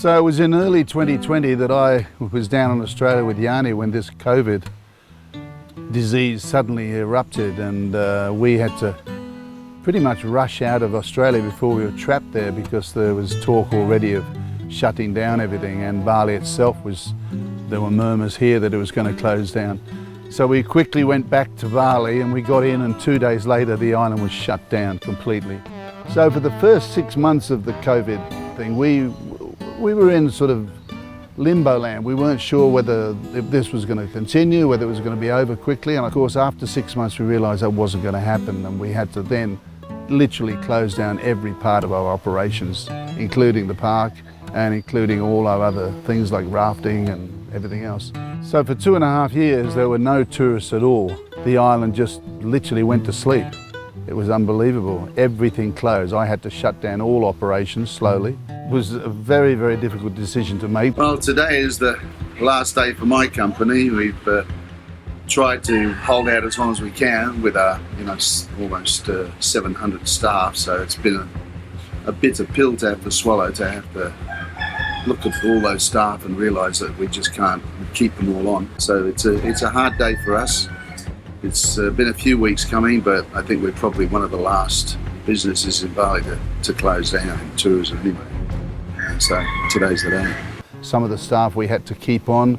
So it was in early 2020 that I was down in Australia with Yanni when this COVID disease suddenly erupted, and we had to pretty much rush out of Australia before we were trapped there, because there was talk already of shutting down everything, and Bali itself there were murmurs here that it was going to close down. So we quickly went back to Bali and we got in, and 2 days later the island was shut down completely. So for the first 6 months of the COVID thing, we were in sort of limbo land. We weren't sure if this was going to continue, whether it was going to be over quickly. And of course, after 6 months, we realised that wasn't going to happen, and we had to then literally close down every part of our operations, including the park and including all our other things like rafting and everything else. So for 2.5 years, there were no tourists at all. The island just literally went to sleep. It was unbelievable. Everything closed. I had to shut down all operations slowly. It was a very, very difficult decision to make. Well, today is the last day for my company. We've tried to hold out as long as we can with our, almost 700 staff. So it's been a bitter pill to have to swallow, to have to look at all those staff and realise that we just can't keep them all on. So it's a hard day for us. It's been a few weeks coming, but I think we're probably one of the last businesses in Bali to close down in tourism anyway. So today's the day. Some of the staff we had to keep on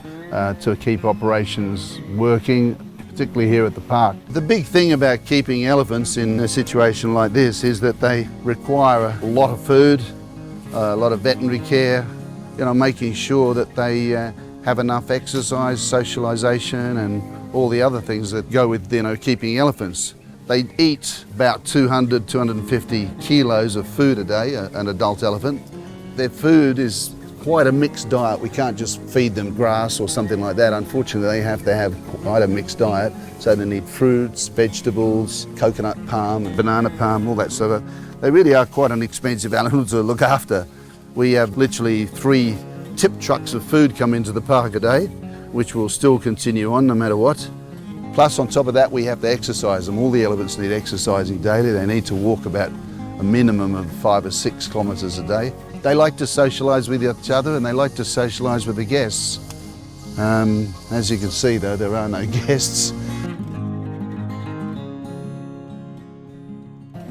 to keep operations working, particularly here at the park. The big thing about keeping elephants in a situation like this is that they require a lot of food, a lot of veterinary care, making sure that they have enough exercise, socialisation and all the other things that go with keeping elephants. They eat about 200, 250 kilos of food a day, an adult elephant. Their food is quite a mixed diet. We can't just feed them grass or something like that. Unfortunately, they have to have quite a mixed diet. So they need fruits, vegetables, coconut palm, banana palm, all that sort of. They really are quite an expensive animal to look after. We have literally 3 tip trucks of food come into the park a day, which will still continue on no matter what. Plus, on top of that, we have to exercise them. All the elephants need exercising daily. They need to walk about a minimum of 5 or 6 kilometres a day. They like to socialise with each other, and they like to socialise with the guests. As you can see, though, there are no guests.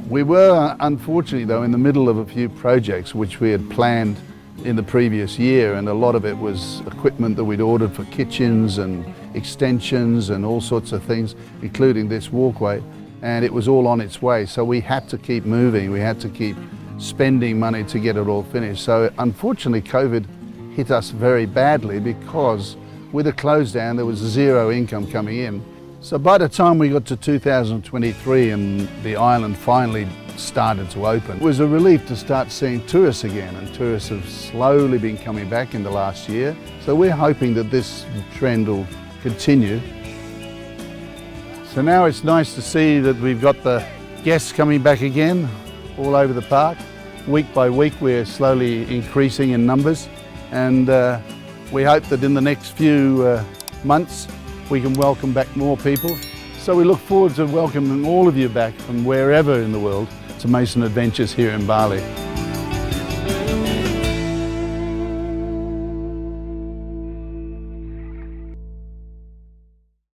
We were, unfortunately, though, in the middle of a few projects which we had planned in the previous year, and a lot of it was equipment that we'd ordered for kitchens and extensions and all sorts of things, including this walkway, and it was all on its way. So we had to keep moving, we had to keep spending money to get it all finished. So unfortunately, COVID hit us very badly, because with a close down, there was 0 income coming in. So by the time we got to 2023 and the island finally started to open, it was a relief to start seeing tourists again, and tourists have slowly been coming back in the last year. So we're hoping that this trend will continue. So now it's nice to see that we've got the guests coming back again all over the park. Week by week we're slowly increasing in numbers, and we hope that in the next few months we can welcome back more people. So we look forward to welcoming all of you back from wherever in the world to Mason Adventures here in Bali.